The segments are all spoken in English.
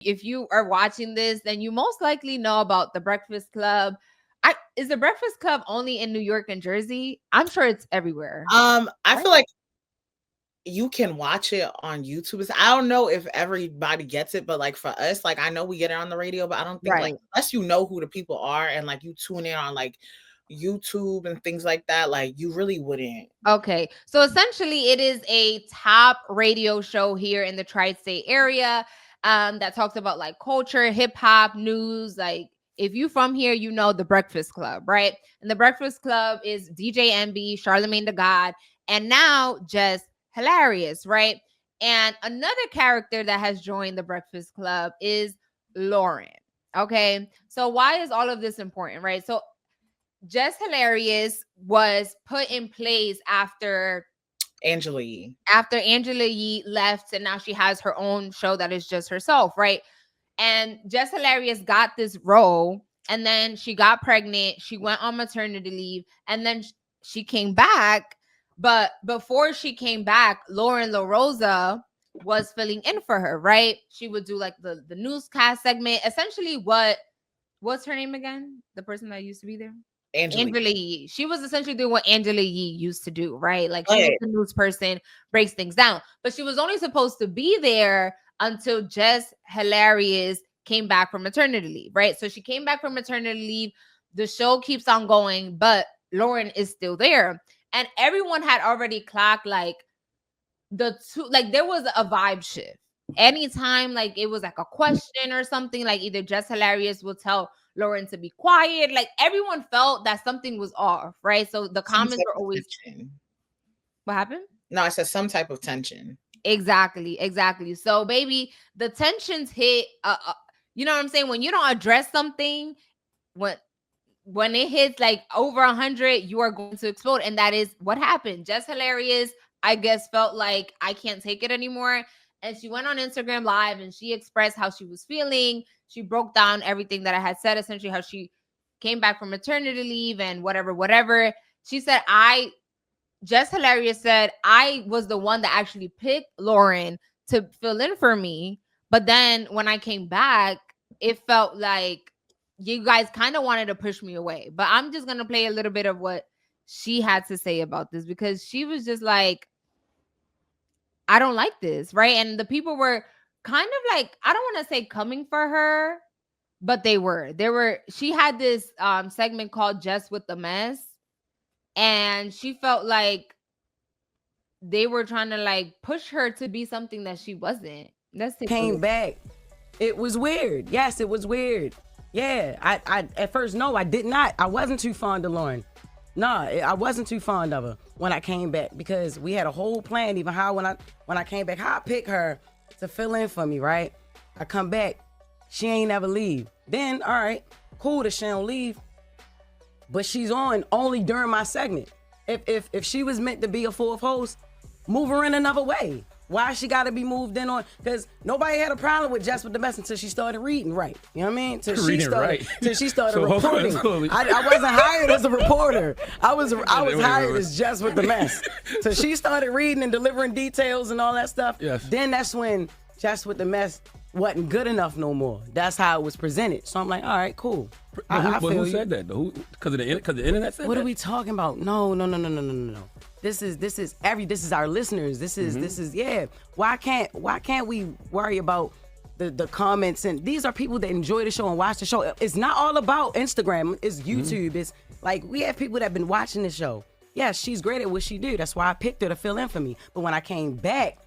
If you are watching this, then you most likely know about the Breakfast Club. Is the Breakfast Club only in New York and Jersey? I'm sure it's everywhere. I right? feel like you can watch it on YouTube. I don't know if everybody gets it, but like for us, like I know we get it on the radio, but I don't think like unless you know who the people are and like you tune in on like YouTube and things like that, like you really wouldn't. Okay. So essentially it is a top radio show here in the tri-state area that talks about like culture, hip hop, news. Like if you from here, you know the Breakfast Club, right? And the Breakfast Club is DJ MB, Charlamagne the God, and now Jess Hilarious, right? And another character that has joined the Breakfast Club is Lauren. Okay. So why is all of this important, right? So Jess Hilarious was put in place after Angela Yee. After Angela Yee left, and now she has her own show that is just herself, right? And Jess Hilarious got this role, and then she got pregnant. She went on maternity leave, and then she came back. But before she came back, Lauren LaRosa was filling in for her, right? She would do like the newscast segment. Essentially, what's her name again? The person that used to be there? Angela Yee. She was essentially doing what Angela Yee used to do, right? Like she was the news person, breaks things down. But she was only supposed to be there until Jess Hilarious came back from maternity leave, right? So she came back from maternity leave. The show keeps on going, but Lauren is still there. And everyone had already clocked like the two, like there was a vibe shift. Anytime like it was like a question or something, like either Jess Hilarious will tell Lauren to be quiet. Like everyone felt that something was off, right? So the comments were always tension. What happened? No, I said some type of tension. Exactly. So baby, the tensions hit you know what I'm saying? When you don't address something, when it hits like over 100, you are going to explode. And that is what happened. Jess Hilarious, I guess, felt like I can't take it anymore. And she went on Instagram Live and she expressed how she was feeling. She broke down everything that I had said, essentially how she came back from maternity leave and whatever. She said, Jess Hilarious said, I was the one that actually picked Lauren to fill in for me. But then when I came back, it felt like you guys kind of wanted to push me away. But I'm just going to play a little bit of what she had to say about this, because she was just like, I don't like this, right? And the people were kind of like, I don't want to say coming for her, but they were. She had this segment called Jess with the Mess, and she felt like they were trying to like push her to be something that she wasn't. That's came back. It was weird. Yes, it was weird. Yeah, I at first, no, I did not. I wasn't too fond of Lauren. Nah, I wasn't too fond of her when I came back, because we had a whole plan. Even how when I came back, how I pick her to fill in for me, right? I come back, she ain't never leave. Then, all right, cool that she don't leave, but she's on only during my segment. If she was meant to be a fourth host, move her in another way. Why she got to be moved in on? Because nobody had a problem with Jess with the Mess until she started reading right. You know what I mean? Till she started reporting. I wasn't hired as a reporter. I was hired as Jess with the Mess. So she started reading and delivering details and all that stuff. Yes. Then that's when Jess with the Mess wasn't good enough no more. That's how it was presented. So I'm like, all right, cool. Who said that though? Because the internet said that? What are we talking about? No. This is our listeners. This is yeah. Why can't we worry about the comments? And these are people that enjoy the show and watch the show. It's not all about Instagram. It's YouTube. It's like we have people that have been watching the show. Yeah, she's great at what she do. That's why I picked her to fill in for me. But when I came back,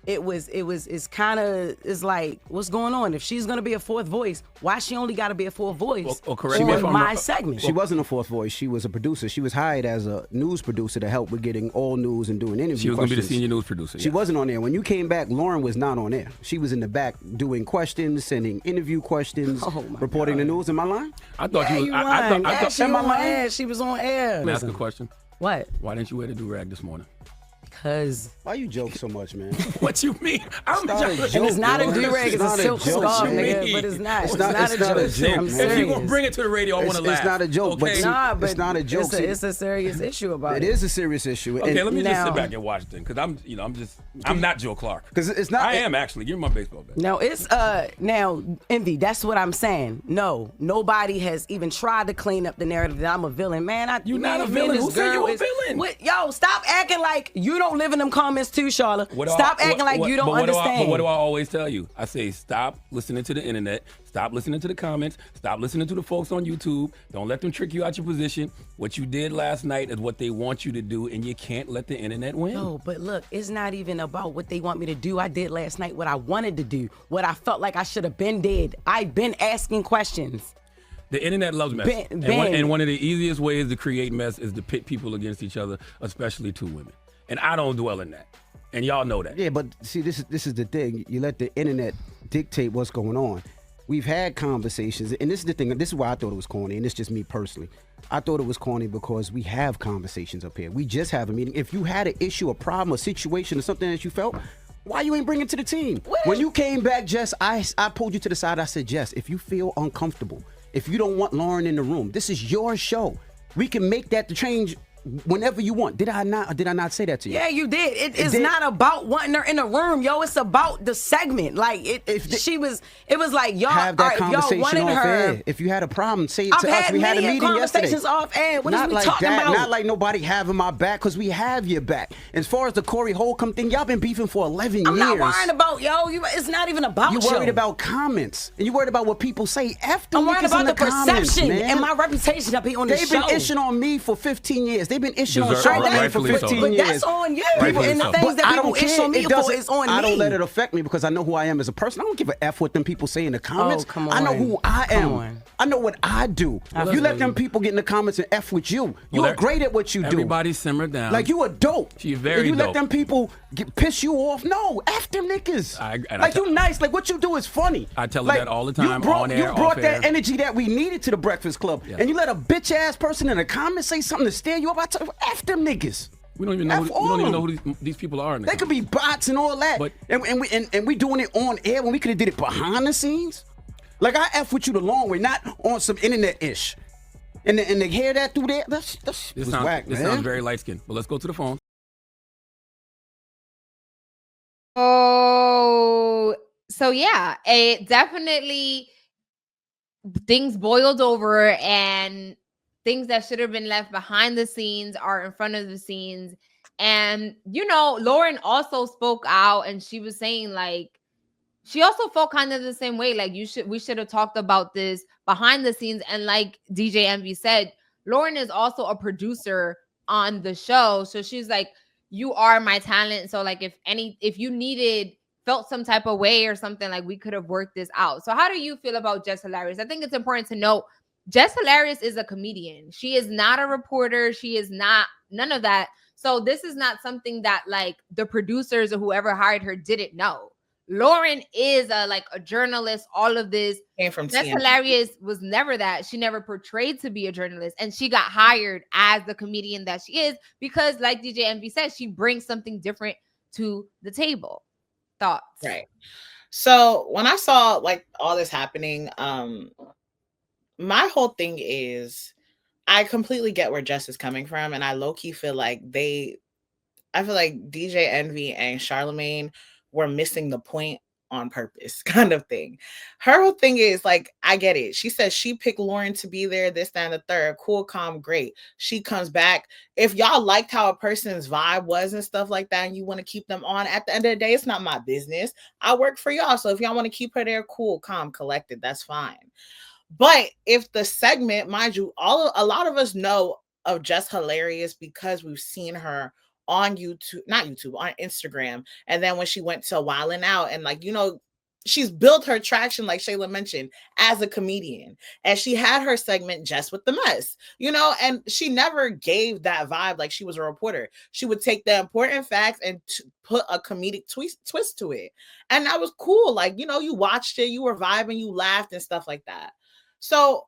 it's like, what's going on? If she's gonna be a fourth voice, why she only gotta be a fourth voice on my segment? She wasn't a fourth voice. She was a producer. She was hired as a news producer to help with getting all news and doing interviews. She was gonna be the senior news producer. She wasn't on there. When you came back, Lauren was not on there. She was in the back doing questions, sending interview questions, reporting the news. Am I lying? I thought you was. I thought she was on air. She was on air. Can I ask a question? What? Why didn't you wear the do-rag this morning? Because why you joke so much, man? What you mean? I'm not a just, joke, it's not man. a do-rag, it's a silk joke, scarf, man. nigga, but it's not. It's not it's a not a joke. joke, I'm man. serious. if you gonna bring it to the radio, I want to laugh. It's not a joke, but okay? Nah, but it's not a joke. It's a serious issue about it. It is a serious issue. Okay, let me just now- sit back and watch then, because I'm not Joe Clark. Because it's not. I am actually. Give me my baseball bat. No, it's now Envy. That's what I'm saying. No, nobody has even tried to clean up the narrative that I'm a villain. Man, You're not a me and villain. this Who said you girl a is- villain? What, yo, stop acting like you don't live in them comments too, Charlotte. Stop acting like you don't understand. But what do I always tell you? I say stop listening to the internet. Stop listening to the comments. Stop listening to the folks on YouTube. Don't let them trick you out your position. What you did last night is what they want you to do, and you can't let the internet win. No, but look, it's not even about what they want me to do. I did last night what I wanted to do, what I felt like I should have been did. I've been asking questions. The internet loves mess. And one of the easiest ways to create mess is to pit people against each other, especially two women. And I don't dwell in that. And y'all know that. Yeah, but see, this is the thing. You let the internet dictate what's going on. We've had conversations, and this is the thing. This is why I thought it was corny, and it's just me personally. I thought it was corny because we have conversations up here. We just have a meeting. If you had an issue, a problem, a situation, or something that you felt, why you ain't bring it to the team? When you came back, Jess, I pulled you to the side. I said, Jess, if you feel uncomfortable, if you don't want Lauren in the room, this is your show. We can make that the change whenever you want. Did I not say that to you? Yeah, you did. It's not about wanting her in the room, yo. It's about the segment. Like it was like y'all have that conversation y'all wanted off her. air. If you had a problem, say it I've to us. had We had a many meeting yesterday. conversations off air. What not is we like talking that. about? Not like nobody having my back, because we have your back. As far as the Corey Holcomb thing, y'all been beefing for 11 I'm years. not worrying about it's not even about You worried about comments, and you worried about what people say. F them I'm worried niggas in about the comments, perception man. and my reputation to be on the They've show. been ishing on me for 15 years. They've been ishing on Deserve- Charlamagne for rightfully so. 15 But years. that's on you. Rightfully And the so. things that I people don't ish care. on me It for doesn't- is on me. I don't let it affect me because I know who I am as a person. I don't give a F what them people say in the comments. come I know on. who I am. Come on. I know what I do. I You let feel them you. people get in the comments and F with you. You Well, are great at what you do. Everybody simmer down. Like you are dope. She's very and you let dope. them people piss you off. No, F them niggas. I Like tell- you nice. Like what you do is funny. I tell her Like, that all the you time, brought- on air, You brought off that air. energy that we needed to the Breakfast Club, Yeah. and you let a bitch ass person in the comments say something to steer you up. I tell you, F them niggas. We don't even know. F We all don't even them. know who these people are. In the They could be bots and all that, But- and we doing it on air when we could have did it behind the scenes. Like I F with you the long way, not on some internet ish. And to hear that through there, that This was sounds, whack, this man. sounds very light skinned. But let's go to the phone. Oh, so yeah, it definitely things boiled over, and things that should have been left behind the scenes are in front of the scenes. And Lauren also spoke out, and she was saying like she also felt kind of the same way. Like we should have talked about this behind the scenes. And like DJ Envy said, Lauren is also a producer on the show, so she's like, you are my talent. So like if you felt some type of way or something, like we could have worked this out. So how do you feel about Jess Hilarious? I think it's important to note Jess Hilarious is a comedian. She is not a reporter. She is not none of that. So this is not something that like the producers or whoever hired her didn't know. Lauren is a journalist. All of this Came from Jess TNT. Hilarious was never that. She never portrayed to be a journalist, and she got hired as the comedian that she is because, like DJ Envy said, she brings something different to the table. Thoughts? Right. So when I saw like all this happening, my whole thing is I completely get where Jess is coming from, and I low-key feel like I feel like DJ Envy and Charlamagne were missing the point on purpose, kind of thing. Her whole thing is like, I get it. She says she picked Lauren to be there, this, that, and the third. Cool, calm, great. She comes back. If y'all liked how a person's vibe was and stuff like that, and you want to keep them on, at the end of the day, it's not my business. I work for y'all. So if y'all want to keep her there, cool, calm, collected, that's fine. But if the segment, mind you, a lot of us know of Jess Hilarious because we've seen her on YouTube, not YouTube, on Instagram. And then when she went to Wildin' Out, and like, she's built her traction, like Shayla mentioned, as a comedian. And she had her segment Jess with the Mess, and she never gave that vibe like she was a reporter. She would take the important facts and put a comedic twist to it. And that was cool. Like, you watched it, you were vibing, you laughed and stuff like that. So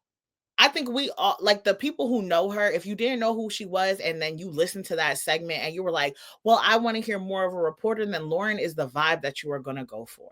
I think we all, like the people who know her, if you didn't know who she was and then you listened to that segment and you were like, well, I want to hear more of a reporter, then Lauren is the vibe that you are going to go for.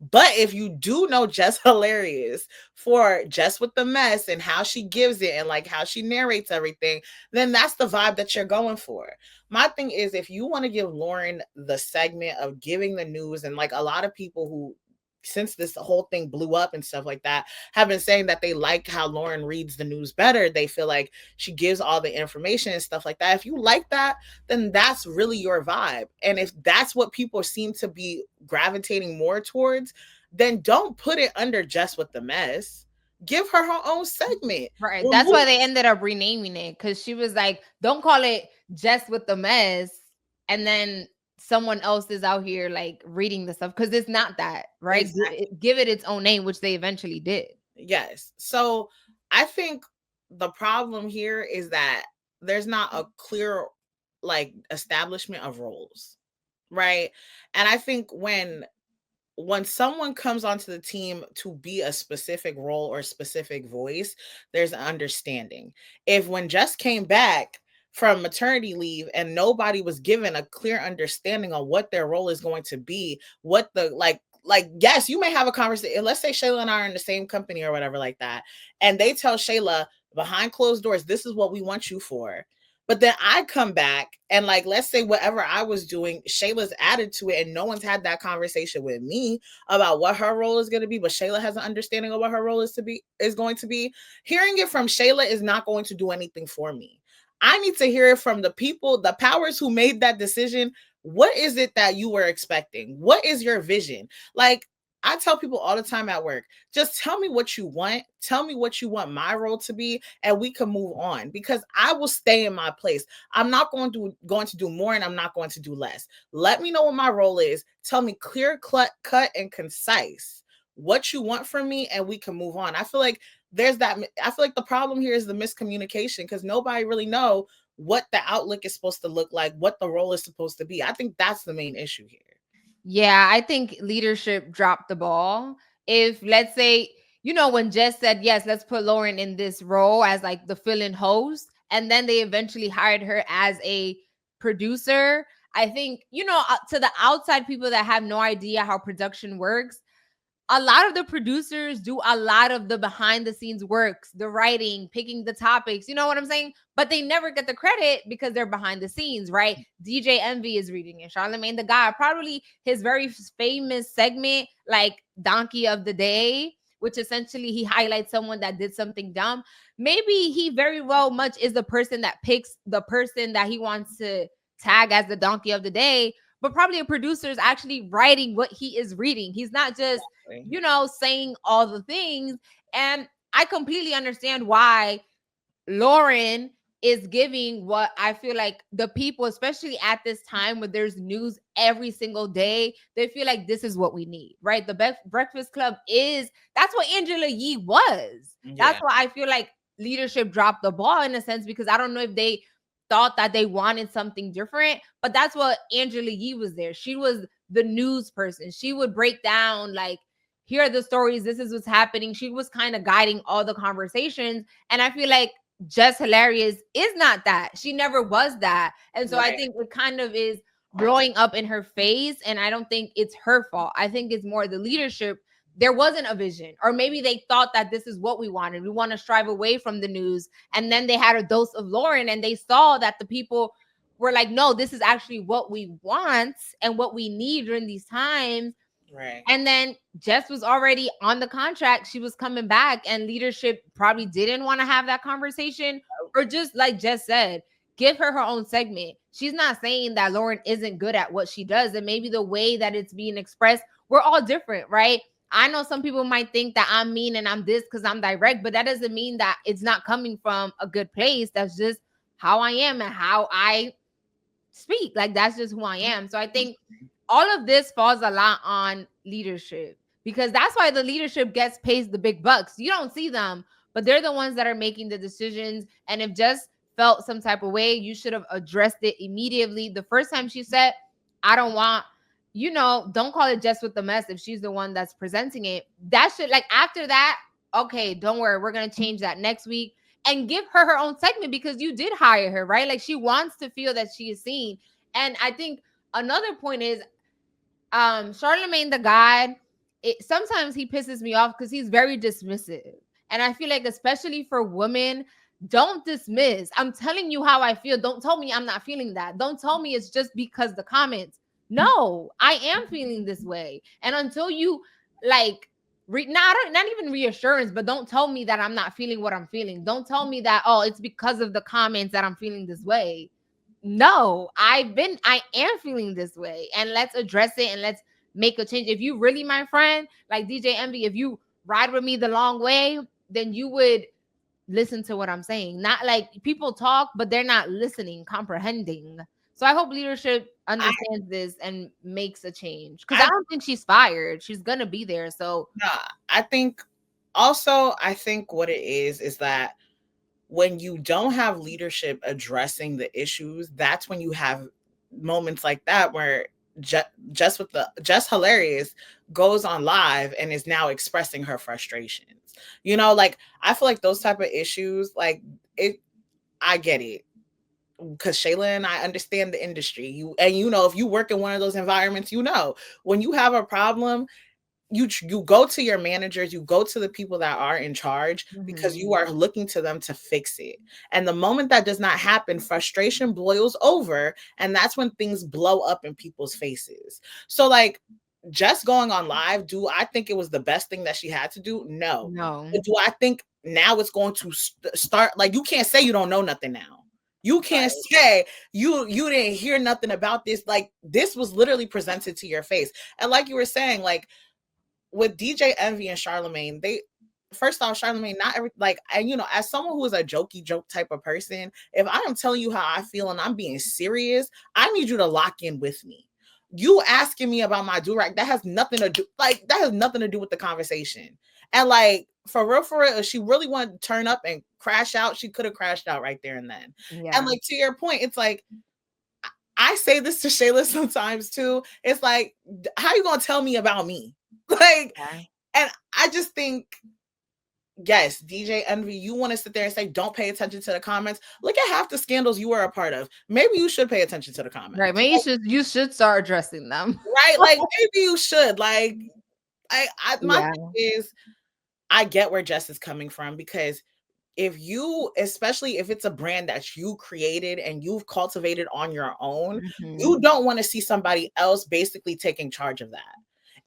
But if you do know Jess hilarious for Jess with the mess and how she gives it and like how she narrates everything, then that's the vibe that you're going for. My thing is, if you want to give Lauren the segment of giving the news, and like a lot of people who, since this whole thing blew up and stuff like that, have been saying that they like how Lauren reads the news better. They feel like she gives all the information and stuff like that. If you like that, then that's really your vibe. And if that's what people seem to be gravitating more towards, then don't put it under Jess with the mess. Give her her own segment. Right. That's why they ended up renaming it, because she was like, don't call it Jess with the mess. And then someone else is out here like reading the stuff, because it's not that, right? Exactly. Give it its own name, which they eventually did. Yes. So I think the problem here is that there's not a clear like establishment of roles, right? And I think when someone comes onto the team to be a specific role or specific voice, there's an understanding. If when Jess came back from maternity leave and nobody was given a clear understanding on what their role is going to be, what the yes, you may have a conversation. Let's say Shayla and I are in the same company or whatever like that, and they tell Shayla behind closed doors, this is what we want you for. But then I come back and like, let's say whatever I was doing, Shayla's added to it and no one's had that conversation with me about what her role is going to be, but Shayla has an understanding of what her role is going to be. Hearing it from Shayla is not going to do anything for me. I need to hear it from the people, the powers who made that decision. What is it that you were expecting? What is your vision? Like, I tell people all the time at work, just tell me what you want. Tell me what you want my role to be, and we can move on, because I will stay in my place. I'm not going to do more, and I'm not going to do less. Let me know what my role is. Tell me clear, cut, and concise what you want from me, and we can move on. I feel like the problem here is the miscommunication, because nobody really know what the outlook is supposed to look like, what the role is supposed to be. I think that's the main issue here. Yeah, I think leadership dropped the ball. If, let's say, when Jess said, yes, let's put Lauren in this role as like the fill-in host, and then they eventually hired her as a producer, I think, to the outside people that have no idea how production works, a lot of the producers do a lot of the behind the scenes works, the writing, picking the topics, you know what I'm saying? But they never get the credit because they're behind the scenes, right? DJ Envy is reading it. Charlamagne the God, probably his very famous segment, like Donkey of the Day, which essentially he highlights someone that did something dumb. Maybe he very well much is the person that picks the person that he wants to tag as the Donkey of the Day, but probably a producer is actually writing what he is reading. He's not just, saying all the things. And I completely understand why Lauren is giving what I feel like the people, especially at this time when there's news every single day, they feel like this is what we need, right? The Breakfast Club that's what Angela Yee was. Yeah. That's why I feel like leadership dropped the ball in a sense, because I don't know if they thought that they wanted something different, but that's what Angela Yee was there. She was the news person. She would break down, like, here are the stories, this is what's happening. She was kind of guiding all the conversations. And I feel like Jess Hilarious is not that. She never was that. And so I think it kind of is blowing up in her face. And I don't think it's her fault. I think it's more the leadership. There wasn't a vision, or maybe they thought that this is what we wanted. We want to strive away from the news. And then they had a dose of Lauren and they saw that the people were like, no, this is actually what we want and what we need during these times. Right. And then Jess was already on the contract. She was coming back, and leadership probably didn't want to have that conversation, or just like Jess said, give her own segment. She's not saying that Lauren isn't good at what she does, and maybe the way that it's being expressed, we're all different, right? I know some people might think that I'm mean and I'm this because I'm direct, but that doesn't mean that it's not coming from a good place. That's just how I am and how I speak. Like, that's just who I am. So I think all of this falls a lot on leadership, because that's why the leadership gets paid the big bucks. You don't see them, but they're the ones that are making the decisions. And if Jess felt some type of way, you should have addressed it immediately. The first time she said, I don't want, don't call it Jess with the mess if she's the one that's presenting it. That should, like, after that, okay, don't worry, we're gonna change that next week, and give her own segment because you did hire her, right? Like she wants to feel that she is seen. And I think another point is Charlamagne the God, sometimes he pisses me off because he's very dismissive. And I feel like, especially for women, don't dismiss. I'm telling you how I feel. Don't tell me I'm not feeling that. Don't tell me it's just because the comments. No, I am feeling this way. And until you like not even reassurance, but don't tell me that I'm not feeling what I'm feeling. Don't tell me that, oh, it's because of the comments that I'm feeling this way. No, I am feeling this way, and let's address it and let's make a change. If you really my friend, like DJ Envy, if you ride with me the long way, then you would listen to what I'm saying. Not like people talk, but they're not listening, comprehending. So I hope leadership understands this and makes a change, because I don't think she's fired. She's gonna be there. So I think also, I think what it is that when you don't have leadership addressing the issues, that's when you have moments like that where Jess Hilarious goes on live and is now expressing her frustrations. You know, like I feel like those type of issues, like I get it. Because Shayla and I understand the industry. You know, if you work in one of those environments, you know, when you have a problem, you go to your managers, you go to the people that are in charge, because you are looking to them to fix it. And the moment that does not happen, frustration boils over, and that's when things blow up in people's faces. So like, just going on live, do I think it was the best thing that she had to do? No. But do I think now it's going to start, like, you can't say you don't know nothing now. You can't say you didn't hear nothing about this. Like, this was literally presented to your face. And like you were saying, like, with DJ Envy and Charlamagne, they, first off, Charlamagne, not every, like, and you know, as someone who is a jokey joke type of person, if I am telling you how I feel and I'm being serious, I need you to lock in with me. You asking me about my do-rag, that has nothing to do, like, that has nothing to do with the conversation. And like, for real, if she really wanted to turn up and crash out, she could have crashed out right there and then. Yeah. And like, to your point, it's like, I say this to Shayla sometimes too. It's like, how you gonna tell me about me? Like, and I just think, yes, DJ Envy, you want to sit there and say, don't pay attention to the comments. Look at half the scandals you were a part of. Maybe you should pay attention to the comments. Right. Maybe you should start addressing them. Right. Like, maybe you should. Like, my thing is, I get where Jess is coming from, because if you, especially if it's a brand that you created and you've cultivated on your own, you don't want to see somebody else basically taking charge of that.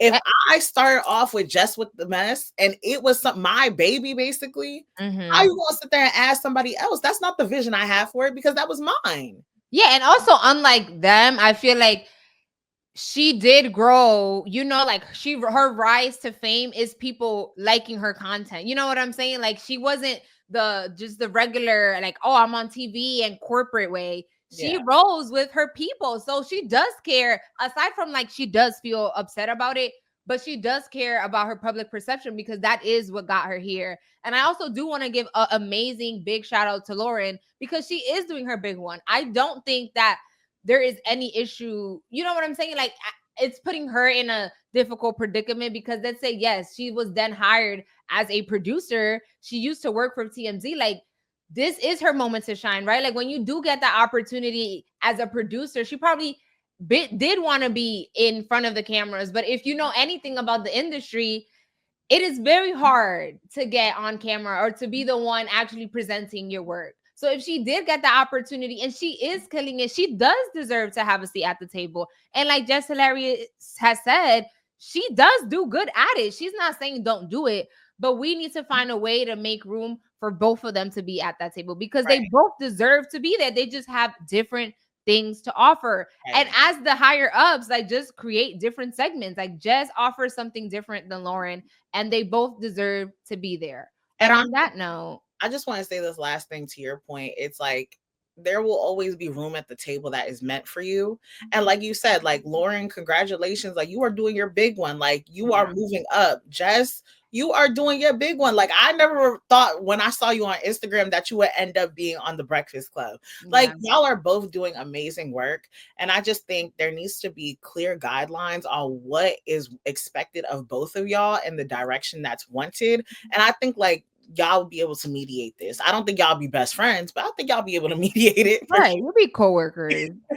If I started off with Jess with the mess and it was my baby, basically, how you gonna sit there and ask somebody else? That's not the vision I have for it, because that was mine. Yeah, and also, unlike them, I feel like she did grow, you know, like her rise to fame is people liking her content. You know what I'm saying? Like, she wasn't just the regular, like, oh, I'm on TV and corporate way. She rose with her people. So she does care, aside from, like, she does feel upset about it, but she does care about her public perception, because that is what got her here. And I also do want to give an amazing big shout out to Lauren, because she is doing her big one. I don't think that there is any issue. You know what I'm saying? Like, it's putting her in a difficult predicament, because let's say, yes, she was then hired as a producer. She used to work for TMZ. Like, this is her moment to shine, right? Like, when you do get that opportunity as a producer, she probably did want to be in front of the cameras. But if you know anything about the industry, it is very hard to get on camera or to be the one actually presenting your work. So if she did get the opportunity and she is killing it, she does deserve to have a seat at the table. And like Jess Hilarious has said, she does do good at it. She's not saying don't do it, but we need to find a way to make room for both of them to be at that table, because they both deserve to be there. They just have different things to offer. And as the higher ups, like, just create different segments. Like, Jess offers something different than Lauren, and they both deserve to be there. And on that note, I just want to say this last thing to your point. It's like, there will always be room at the table that is meant for you. And like you said, like Lauren, congratulations. Like you are doing your big one. Like you are moving up. Jess, you are doing your big one. Like I never thought when I saw you on Instagram that you would end up being on the Breakfast Club. Like y'all are both doing amazing work. And I just think there needs to be clear guidelines on what is expected of both of y'all and the direction that's wanted. And I think like y'all will be able to mediate this. I don't think y'all be best friends, but I think y'all be able to mediate it. Right, we'll be coworkers.